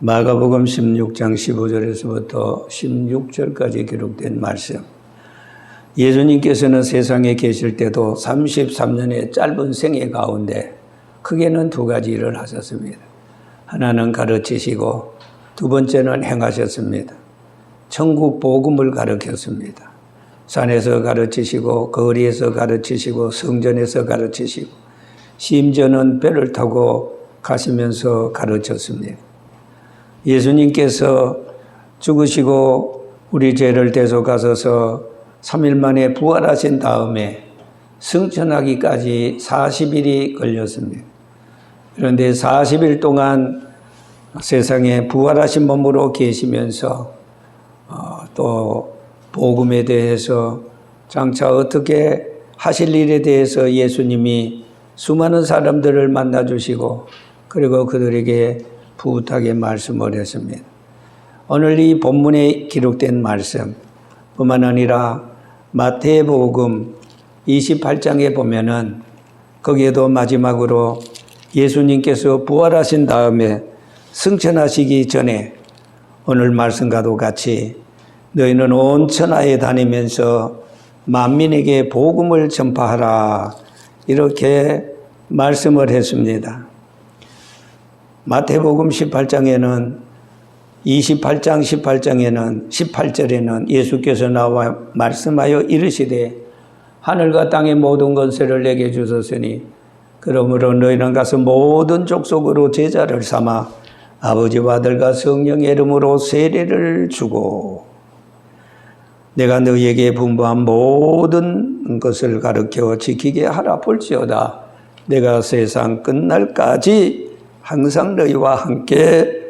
마가복음 16장 15절에서부터 16절까지 기록된 말씀. 예수님께서는 세상에 계실 때도 33년의 짧은 생애 가운데 크게는 두 가지 일을 하셨습니다. 하나는 가르치시고 두 번째는 행하셨습니다. 천국 복음을 가르쳤습니다. 산에서 가르치시고 거리에서 가르치시고 성전에서 가르치시고 심지어는 배를 타고 가시면서 가르쳤습니다. 예수님께서 죽으시고 우리 죄를 대속하셔서 3일 만에 부활하신 다음에 승천하기까지 40일이 걸렸습니다. 그런데 40일 동안 세상에 부활하신 몸으로 계시면서 또 복음에 대해서 장차 어떻게 하실 일에 대해서 예수님이 수많은 사람들을 만나주시고 그리고 그들에게 푸릇하게 말씀을 했습니다. 오늘 이 본문에 기록된 말씀 뿐만 아니라 마태복음 28장에 보면은 거기에도 마지막으로 예수님께서 부활하신 다음에 승천하시기 전에 오늘 말씀과도 같이 너희는 온 천하에 다니면서 만민에게 복음을 전파하라 이렇게 말씀을 했습니다. 마태복음 18장에는 28장 18장에는 18절에는 예수께서 나와 말씀하여 이르시되 하늘과 땅의 모든 권세를 내게 주셨으니 그러므로 너희는 가서 모든 족속으로 제자를 삼아 아버지와 아들과 성령의 이름으로 세례를 주고 내가 너희에게 분부한 모든 것을 가르쳐 지키게 하라. 볼지어다 내가 세상 끝날까지 항상 너희와 함께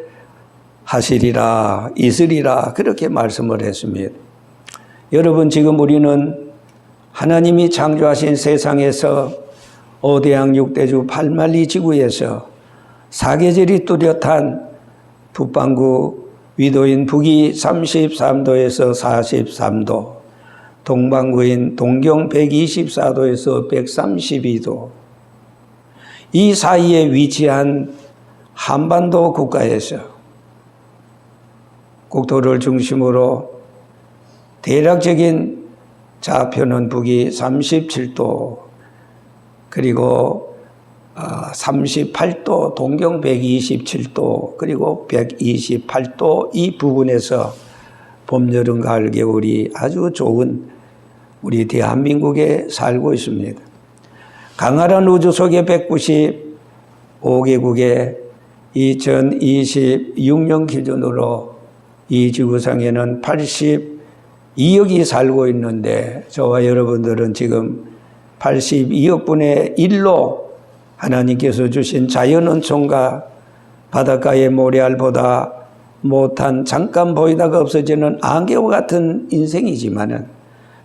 하시리라 있으리라 그렇게 말씀을 했습니다. 여러분 지금 우리는 하나님이 창조하신 세상에서 오대양 육대주 8만리 지구에서 사계절이 뚜렷한 북반구 위도인 북위 33도에서 43도 동반구인 동경 124도에서 132도 이 사이에 위치한 한반도 국가에서 국토를 중심으로 대략적인 좌표는 북위 37도 그리고 38도 동경 127도 그리고 128도 이 부분에서 봄, 여름, 가을, 겨울이 아주 좋은 우리 대한민국에 살고 있습니다. 강활한 우주 속의 195개국의 2026년 기준으로 이 지구상에는 82억이 살고 있는데 저와 여러분들은 지금 82억 분의 1로 하나님께서 주신 자연은총과 바닷가의 모래알보다 못한 잠깐 보이다가 없어지는 안개와 같은 인생이지만은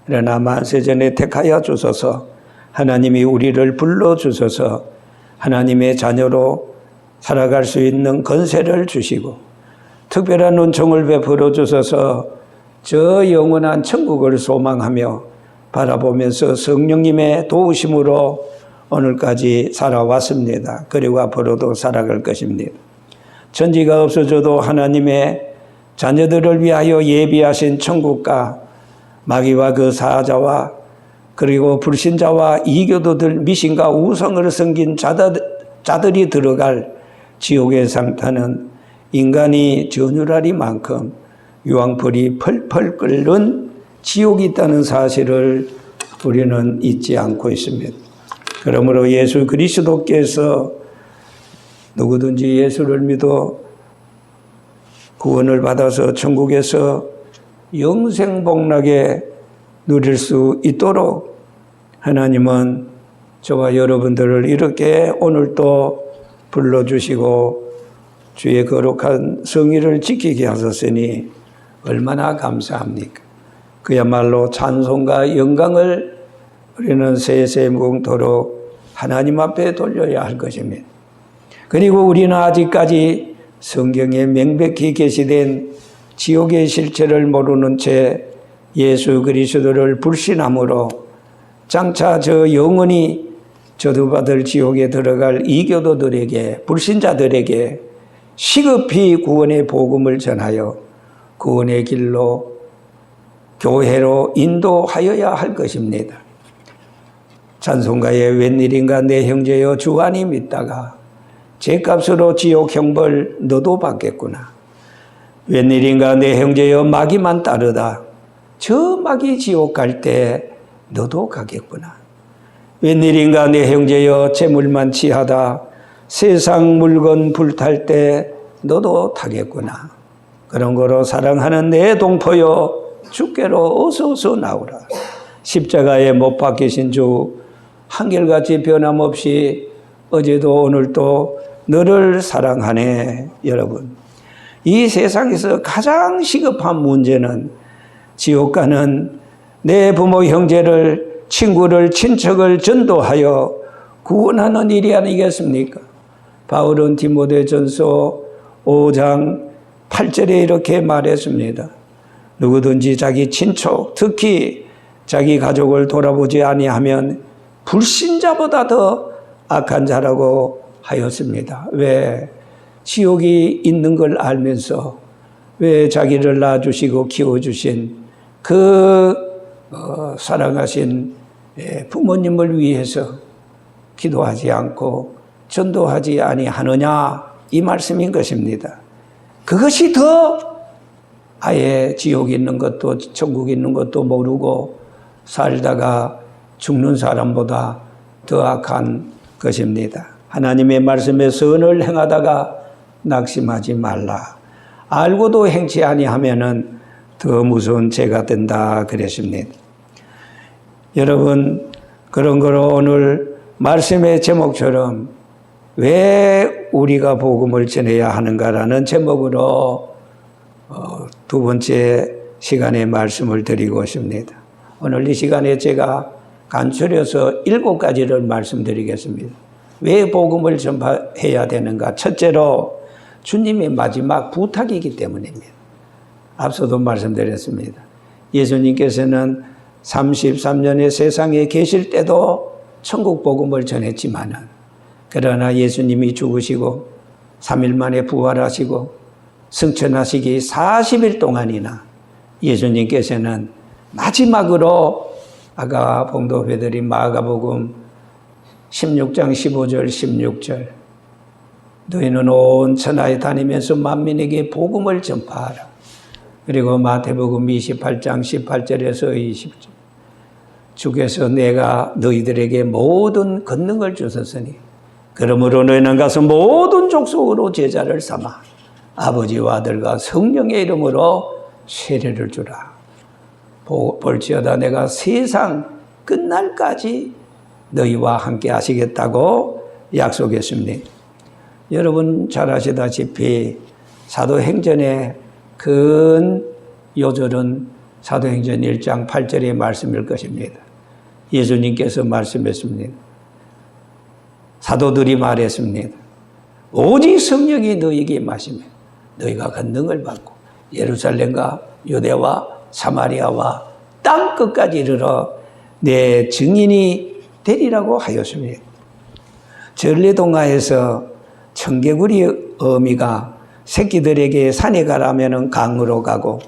그러나 만세전에 택하여 주셔서 하나님이 우리를 불러주셔서 하나님의 자녀로 살아갈 수 있는 권세를 주시고 특별한 은총을 베풀어 주셔서 저 영원한 천국을 소망하며 바라보면서 성령님의 도우심으로 오늘까지 살아왔습니다. 그리고 앞으로도 살아갈 것입니다. 천지가 없어져도 하나님의 자녀들을 위하여 예비하신 천국과 마귀와 그 사자와 그리고 불신자와 이교도들 미신과 우상을 섬긴 자들이 들어갈 지옥의 상타는 인간이 전율하리만큼 유황불이 펄펄 끓는 지옥이 있다는 사실을 우리는 잊지 않고 있습니다. 그러므로 예수 그리스도께서 누구든지 예수를 믿어 구원을 받아서 천국에서 영생복락에 누릴 수 있도록 하나님은 저와 여러분들을 이렇게 오늘도 불러주시고 주의 거룩한 성의를 지키게 하셨으니 얼마나 감사합니까? 그야말로 찬송과 영광을 우리는 세세무궁토록 하나님 앞에 돌려야 할 것입니다. 그리고 우리는 아직까지 성경에 명백히 게시된 지옥의 실체를 모르는 채 예수 그리스도를 불신함으로 장차 저 영원히 저주받을 지옥에 들어갈 이교도들에게 불신자들에게 시급히 구원의 복음을 전하여 구원의 길로 교회로 인도하여야 할 것입니다. 찬송가에 웬일인가 내 형제여 주 안이 믿다가 죄값으로 지옥 형벌 너도 받겠구나. 웬일인가 내 형제여 마귀만 따르다 저 마귀 지옥 갈 때 너도 가겠구나. 웬일인가 내 형제여 재물만 취하다 세상 물건 불탈 때 너도 타겠구나. 그런 거로 사랑하는 내 동포여 주께로 어서 나오라. 십자가에 못 박히신 주 한결같이 변함없이 어제도 오늘도 너를 사랑하네. 여러분, 이 세상에서 가장 시급한 문제는 지옥 가는 내 부모 형제를 친구를 친척을 전도하여 구원하는 일이 아니겠습니까? 바울은 디모데전서 5장 8절에 이렇게 말했습니다. 누구든지 자기 친척, 특히 자기 가족을 돌아보지 아니하면 불신자보다 더 악한 자라고 하였습니다. 왜? 지옥이 있는 걸 알면서 왜 자기를 낳아주시고 키워주신 그 사랑하신 부모님을 위해서 기도하지 않고 전도하지 아니하느냐 이 말씀인 것입니다. 그것이 더 아예 지옥 있는 것도 천국 있는 것도 모르고 살다가 죽는 사람보다 더 악한 것입니다. 하나님의 말씀에 선을 행하다가 낙심하지 말라. 알고도 행치 아니하면은 더 무서운 죄가 된다 그랬습니다. 여러분, 그런 거로 오늘 말씀의 제목처럼 왜 우리가 복음을 전해야 하는가라는 제목으로 두 번째 시간에 말씀을 드리고 있습니다. 오늘 이 시간에 제가 간추려서 7가지를 말씀드리겠습니다. 왜 복음을 전파해야 되는가? 첫째로 주님의 마지막 부탁이기 때문입니다. 앞서도 말씀드렸습니다. 예수님께서는 33년의 세상에 계실 때도 천국 복음을 전했지만은 그러나 예수님이 죽으시고 3일 만에 부활하시고 승천하시기 40일 동안이나 예수님께서는 마지막으로 아까 봉독해드린 마가복음 16장 15절 16절 너희는 온 천하에 다니면서 만민에게 복음을 전파하라. 그리고 마태복음 28장 18절에서 20절 주께서 내가 너희들에게 모든 권능을 주셨으니 그러므로 너희는 가서 모든 족속으로 제자를 삼아 아버지와 아들과 성령의 이름으로 세례를 주라. 볼지어다 내가 세상 끝날까지 너희와 함께 하시겠다고 약속했습니다. 여러분 잘 아시다시피 사도행전의 큰 요절은 사도행전 1장 8절의 말씀일 것입니다. 예수님께서 말씀했습니다. 사도들이 말했습니다. 오직 성령이 너희에게 임하시면 너희가 권능을 받고 예루살렘과 유대와 사마리아와 땅 끝까지 이르러 내 증인이 되리라고 하였습니다. 전래동화에서 청개구리 어미가 새끼들에게 산에 가라면은 강으로 가고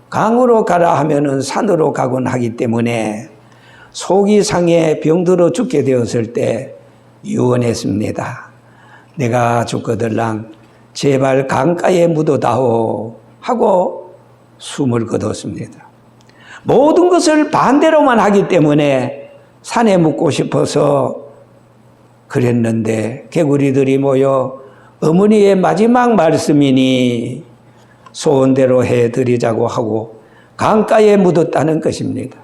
강으로 가라 하면은 산으로 가곤 하기 때문에 속이 상해 병들어 죽게 되었을 때 유언했습니다. 내가 죽거들랑 제발 강가에 묻어다오 하고 숨을 거뒀습니다. 모든 것을 반대로만 하기 때문에 산에 묻고 싶어서 그랬는데 개구리들이 모여 어머니의 마지막 말씀이니 소원대로 해드리자고 하고 강가에 묻었다는 것입니다.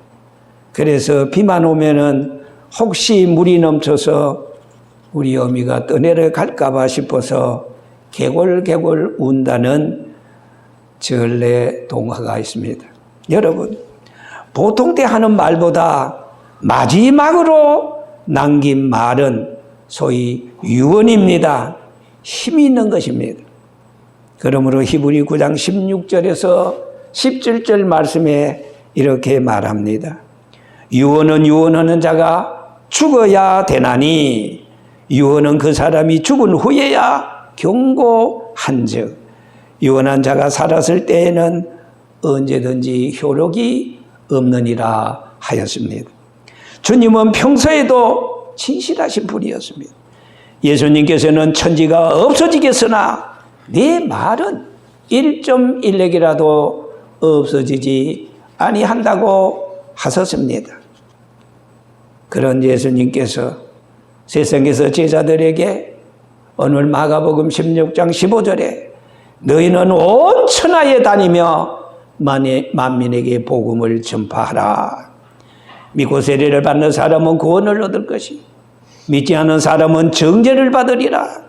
그래서 비만 오면은 혹시 물이 넘쳐서 우리 어미가 떠내려 갈까봐 싶어서 개골개골 운다는 전래 동화가 있습니다. 여러분, 보통 때 하는 말보다 마지막으로 남긴 말은 소위 유언입니다. 힘이 있는 것입니다. 그러므로 히브리 9장 16절에서 17절 말씀에 이렇게 말합니다. 유언은 유언하는 자가 죽어야 되나니 유언은 그 사람이 죽은 후에야 경고하느니라. 한즉 유언한 자가 살았을 때에는 언제든지 효력이 없느니라 하였습니다. 주님은 평소에도 진실하신 분이었습니다. 예수님께서는 천지가 없어지겠으나 네 말은 1.1획이라도 없어지지 아니한다고 하셨습니다. 그런 예수님께서 세상에서 제자들에게 오늘 마가복음 16장 15절에 너희는 온 천하에 다니며 만민에게 복음을 전파하라. 믿고 세례를 받는 사람은 구원을 얻을 것이 믿지 않는 사람은 정죄를 받으리라.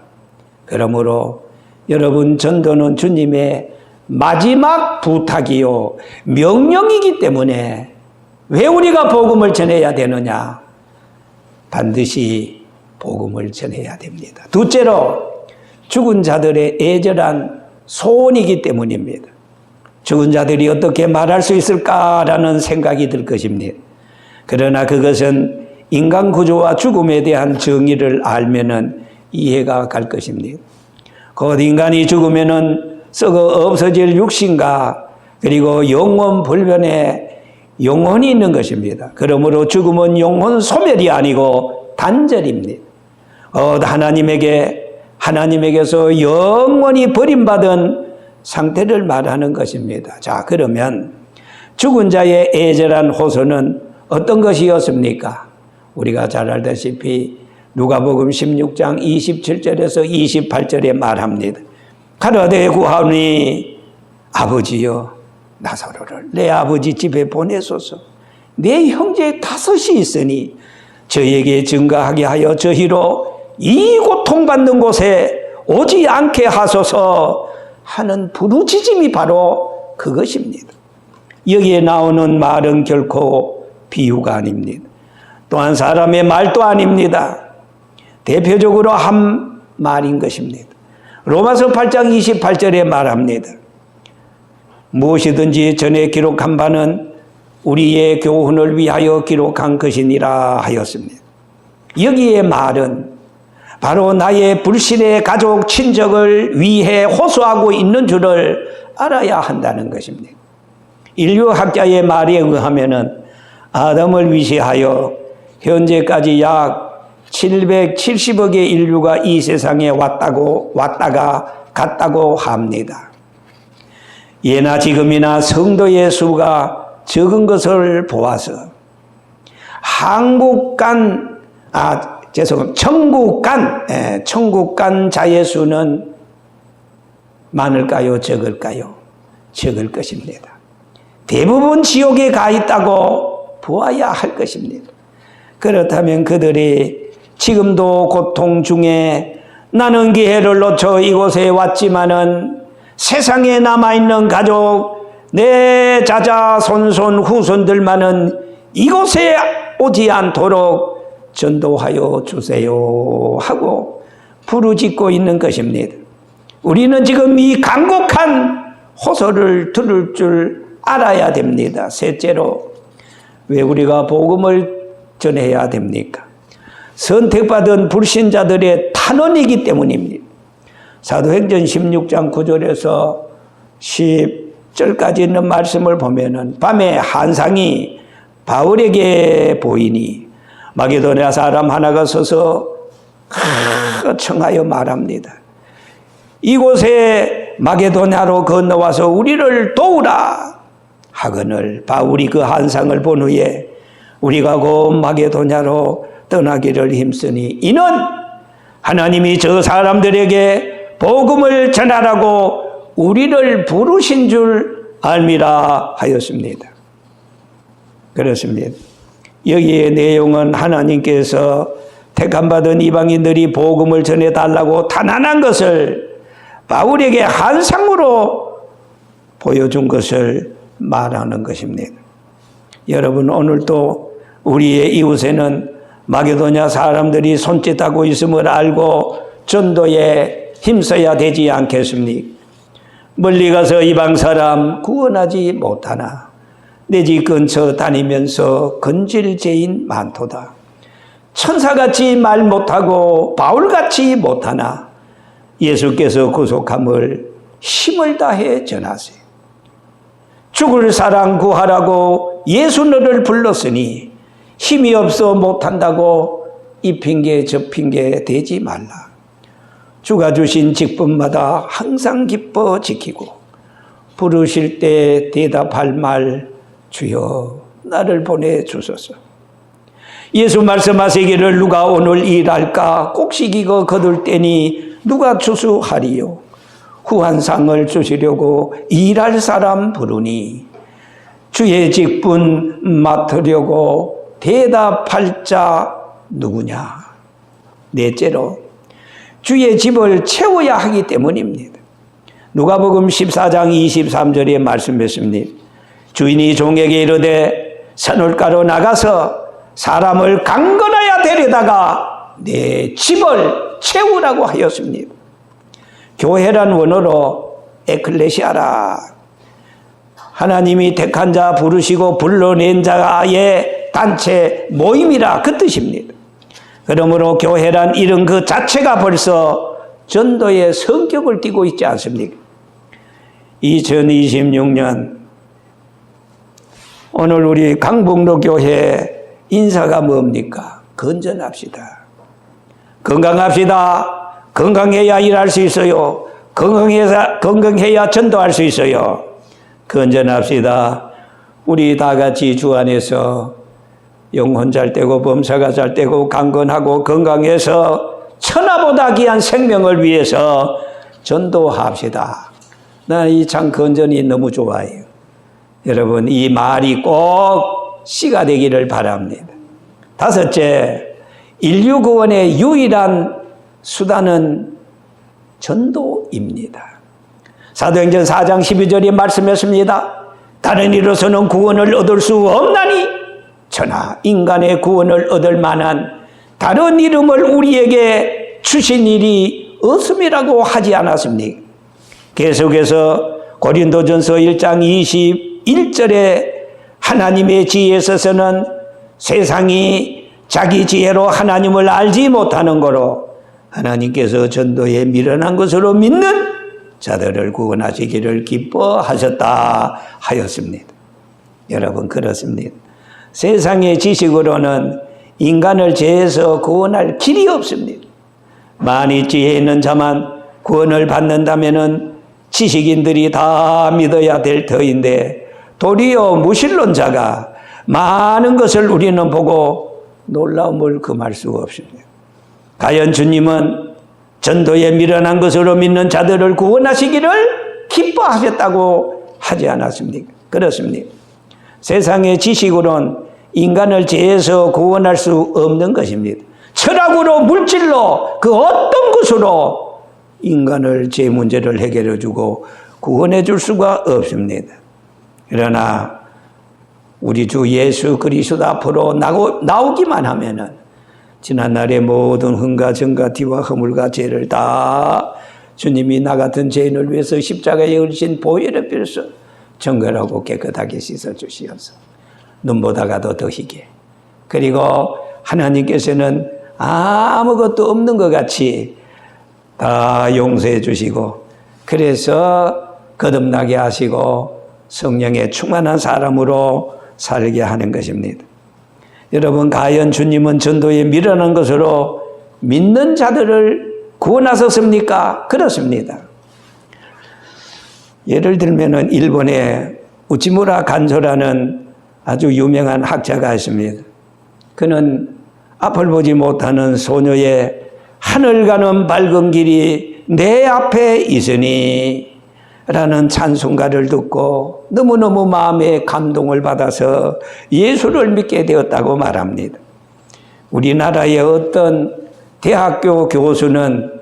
그러므로 여러분, 전도는 주님의 마지막 부탁이요 명령이기 때문에 왜 우리가 복음을 전해야 되느냐? 반드시 복음을 전해야 됩니다. 둘째로 죽은 자들의 애절한 소원이기 때문입니다. 죽은 자들이 어떻게 말할 수 있을까라는 생각이 들 것입니다. 그러나 그것은 인간 구조와 죽음에 대한 정의를 알면은 이해가 갈 것입니다. 곧 인간이 죽으면은 썩어 없어질 육신과 그리고 영원 불변의 영혼이 있는 것입니다. 그러므로 죽음은 영혼 소멸이 아니고 단절입니다. 하나님에게서 영원히 버림받은 상태를 말하는 것입니다. 자, 그러면 죽은 자의 애절한 호소는 어떤 것이었습니까? 우리가 잘 알다시피 누가복음 16장 27절에서 28절에 말합니다. 가로되 구하오니 아버지여 나사로를 내 아버지 집에 보내소서. 내 형제 5이 있으니 저에게 증거하게 하여 저희로 이 고통받는 곳에 오지 않게 하소서 하는 부르짖음이 바로 그것입니다. 여기에 나오는 말은 결코 비유가 아닙니다. 또한 사람의 말도 아닙니다. 대표적으로 한 말인 것입니다. 로마서 8장 28절에 말합니다. 무엇이든지 전에 기록한 바는 우리의 교훈을 위하여 기록한 것이니라 하였습니다. 여기에 말은 바로 나의 불신의 가족 친척을 위해 호소하고 있는 줄을 알아야 한다는 것입니다. 인류학자의 말에 의하면은 아담을 위시하여 현재까지 약 770억의 인류가 이 세상에 왔다가 갔다고 합니다. 예나 지금이나 성도의 수가 적은 것을 보아서 천국 간 자의 수는 많을까요? 적을까요? 적을 것입니다. 대부분 지옥에 가 있다고 보아야 할 것입니다. 그렇다면 그들이 지금도 고통 중에 나는 기회를 놓쳐 이곳에 왔지만은 세상에 남아있는 가족, 내 자자손손 후손들만은 이곳에 오지 않도록 전도하여 주세요 하고 부르짖고 있는 것입니다. 우리는 지금 이 간곡한 호소를 들을 줄 알아야 됩니다. 셋째로, 왜 우리가 복음을 전해야 됩니까? 선택받은 불신자들의 탄원이기 때문입니다. 사도행전 16장 9절에서 10절까지 있는 말씀을 보면은 밤에 한상이 바울에게 보이니 마게도냐 사람 하나가 서서 청하여 말합니다. 이곳에 마게도냐로 건너와서 우리를 도우라 하거늘 바울이 그 한상을 본 후에 우리가 곧 마게도냐로 떠나기를 힘쓰니 이는 하나님이 저 사람들에게 복음을 전하라고 우리를 부르신 줄 알미라 하였습니다. 그렇습니다. 여기의 내용은 하나님께서 택함받은 이방인들이 복음을 전해달라고 탄원한 것을 바울에게 한상으로 보여준 것을 말하는 것입니다. 여러분, 오늘도 우리의 이웃에는 마게도냐 사람들이 손짓하고 있음을 알고 전도에 힘써야 되지 않겠습니까? 멀리 가서 이방 사람 구원하지 못하나 내 집 근처 다니면서 건질죄인 많도다. 천사같이 말 못하고 바울같이 못하나 예수께서 구속함을 힘을 다해 전하세요. 죽을 사람 구하라고 예수 너를 불렀으니 힘이 없어 못한다고 이 핑계 저 핑계 대지 말라. 주가 주신 직분마다 항상 기뻐 지키고 부르실 때 대답할 말 주여 나를 보내주소서. 예수 말씀하시기를 누가 오늘 일할까 꼭시기고 거둘 때니 누가 추수하리요. 후한 상을 주시려고 일할 사람 부르니 주의 직분 맡으려고 대답할 자 누구냐. 넷째로 주의 집을 채워야 하기 때문입니다. 누가복음 14장 23절에 말씀했습니다. 주인이 종에게 이르되 선울가로 나가서 사람을 강건하여 데려다가 내 집을 채우라고 하였습니다. 교회란 원어로 에클레시아라, 하나님이 택한 자 부르시고 불러낸 자의 단체 모임이라 그 뜻입니다. 그러므로 교회란 이런 그 자체가 벌써 전도의 성격을 띠고 있지 않습니까? 2026년 오늘 우리 강북로 교회 인사가 뭡니까? 건전합시다. 건강합시다. 건강해야 일할 수 있어요. 건강해야 전도할 수 있어요. 건전합시다. 우리 다 같이 주 안에서 영혼 잘 되고 범사가 잘 되고 강건하고 건강해서 천하보다 귀한 생명을 위해서 전도합시다. 난 이 참 건전이 너무 좋아요. 여러분 이 말이 꼭 씨가 되기를 바랍니다. 다섯째, 인류 구원의 유일한 수단은 전도입니다. 사도행전 4장 12절에 말씀했습니다. 다른 이로서는 구원을 얻을 수 없나니 저나 인간의 구원을 얻을 만한 다른 이름을 우리에게 주신 일이 없음이라고 하지 않았습니까? 계속해서 고린도전서 1장 21절에 하나님의 지혜에 있어서는 세상이 자기 지혜로 하나님을 알지 못하는 거로 하나님께서 전도에 미련한 것으로 믿는 자들을 구원하시기를 기뻐하셨다 하였습니다. 여러분 그렇습니다. 세상의 지식으로는 인간을 죄에서 구원할 길이 없습니다. 만일 지혜 있는 자만 구원을 받는다면 지식인들이 다 믿어야 될 터인데 도리어 무신론자가 많은 것을 우리는 보고 놀라움을 금할 수가 없습니다. 과연 주님은 전도에 미련한 것으로 믿는 자들을 구원하시기를 기뻐하셨다고 하지 않았습니까? 그렇습니다. 세상의 지식으로는 인간을 죄에서 구원할 수 없는 것입니다. 철학으로 물질로 그 어떤 것으로 인간을 죄 문제를 해결해 주고 구원해 줄 수가 없습니다. 그러나 우리 주 예수 그리스도 앞으로 나오기만 하면은 지난날의 모든 흥과 정과 뒤와 허물과 죄를 다 주님이 나 같은 죄인을 위해서 십자가에 흘리신 보혈의 피로써 정결하고 깨끗하게 씻어주시어서 눈보다가도 더 희게, 그리고 하나님께서는 아무것도 없는 것 같이 다 용서해 주시고 그래서 거듭나게 하시고 성령에 충만한 사람으로 살게 하는 것입니다. 여러분 과연 주님은 전도에 미련한 것으로 믿는 자들을 구원하셨습니까? 그렇습니다. 예를 들면 일본에 우치무라 간조라는 아주 유명한 학자가 있습니다. 그는 앞을 보지 못하는 소녀의 하늘 가는 밝은 길이 내 앞에 있으니 라는 찬송가를 듣고 너무너무 마음에 감동을 받아서 예수를 믿게 되었다고 말합니다. 우리나라의 어떤 대학교 교수는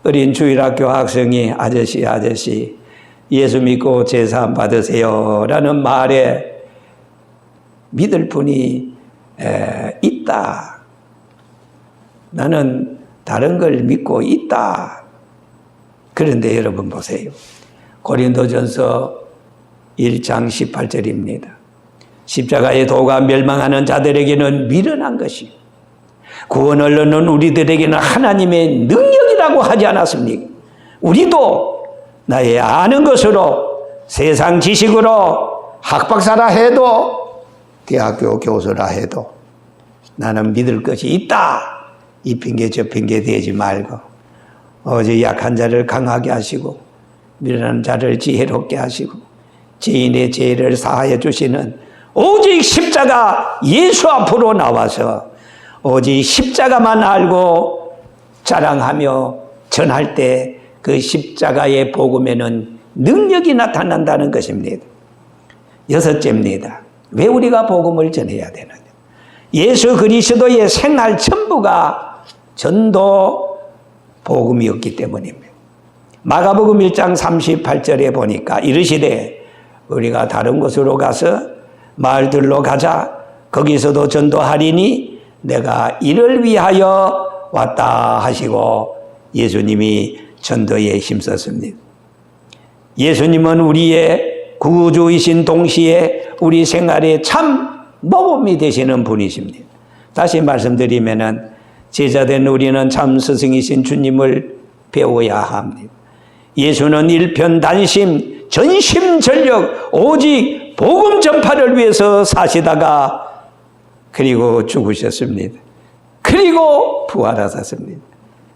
어린 주일학교 학생이 아저씨 예수 믿고 제사함 받으세요 라는 말에 믿을 분이 있다. 나는 다른 걸 믿고 있다. 그런데 여러분 보세요. 고린도전서 1장 18절입니다. 십자가의 도가 멸망하는 자들에게는 미련한 것이 구원을 얻는 우리들에게는 하나님의 능력이라고 하지 않았습니까? 우리도 나의 아는 것으로 세상 지식으로 학박사라 해도 대학교 교수라 해도 나는 믿을 것이 있다. 이 핑계 저 핑계 대지 말고 오직 약한 자를 강하게 하시고 미련한 자를 지혜롭게 하시고 죄인의 죄를 사하여 주시는 오직 십자가 예수 앞으로 나와서 오직 십자가만 알고 자랑하며 전할 때 그 십자가의 복음에는 능력이 나타난다는 것입니다. 여섯째입니다. 왜 우리가 복음을 전해야 되느냐? 예수 그리스도의 생활 전부가 전도 복음이었기 때문입니다. 마가복음 1장 38절에 보니까 이르시되 우리가 다른 곳으로 가서 마을들로 가자. 거기서도 전도하리니 내가 이를 위하여 왔다 하시고 예수님이 전도에 힘썼습니다. 예수님은 우리의 구주이신 동시에 우리 생활에 참 모범이 되시는 분이십니다. 다시 말씀드리면은 제자된 우리는 참 스승이신 주님을 배워야 합니다. 예수는 일편단심 전심전력 오직 복음 전파를 위해서 사시다가 그리고 죽으셨습니다. 그리고 부활하셨습니다.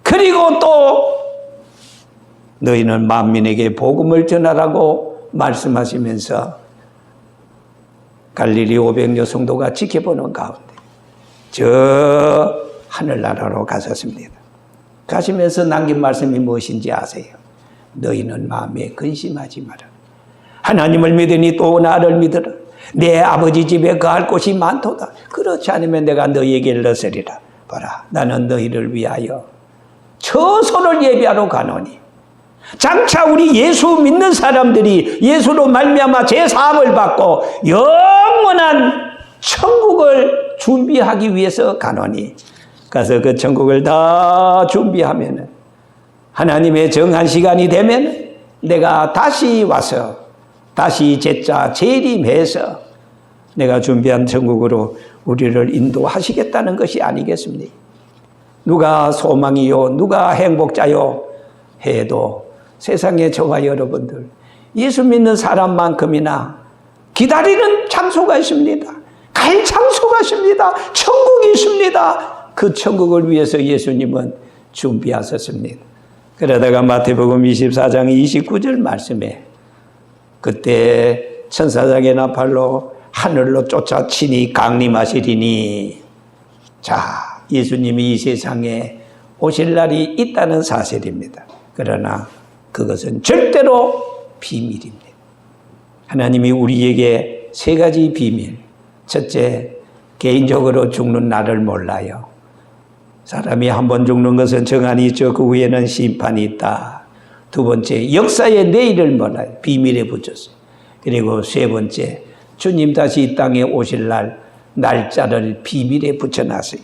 그리고 또 너희는 만민에게 복음을 전하라고 말씀하시면서 갈릴리 500여 성도가 지켜보는 가운데 저 하늘나라로 가셨습니다. 가시면서 남긴 말씀이 무엇인지 아세요? 너희는 마음에 근심하지 마라. 하나님을 믿으니 또 나를 믿으라. 내 아버지 집에 거할 곳이 많도다. 그렇지 않으면 내가 너희에게 일러서리라. 봐라, 나는 너희를 위하여 처소를 예비하러 가노니. 장차 우리 예수 믿는 사람들이 예수로 말미암아 죄사함을 받고 영원한 천국을 준비하기 위해서 가노니. 가서 그 천국을 다 준비하면 하나님의 정한 시간이 되면 내가 다시 와서 다시 제자 재림해서 내가 준비한 천국으로 우리를 인도하시겠다는 것이 아니겠습니까? 누가 소망이요 누가 행복자요 해도 세상에 저와 여러분들 예수 믿는 사람만큼이나 기다리는 장소가 있습니다. 갈 장소가 있습니다. 천국이 있습니다. 그 천국을 위해서 예수님은 준비하셨습니다. 그러다가 마태복음 24장 29절 말씀에 그때 천사장의 나팔로 하늘로 쫓아치니 강림하시리니. 자, 예수님이 이 세상에 오실 날이 있다는 사실입니다. 그러나 그것은 절대로 비밀입니다. 하나님이 우리에게 세 가지 비밀. 첫째, 개인적으로 죽는 날을 몰라요. 사람이 한 번 죽는 것은 정한이 있죠. 그 후에는 심판이 있다. 두 번째, 역사의 내일을 몰라요. 비밀에 붙였어요. 그리고 세 번째, 주님 다시 이 땅에 오실 날 날짜를 비밀에 붙여놨어요.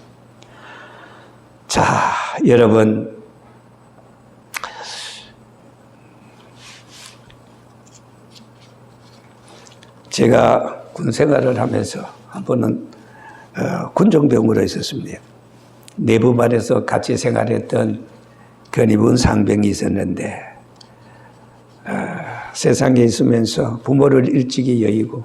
자, 여러분, 제가 군 생활을 하면서 한 번은 군종병으로 있었습니다. 내부반에서 같이 생활했던 견입은 상병이 있었는데 세상에 있으면서 부모를 일찍이 여의고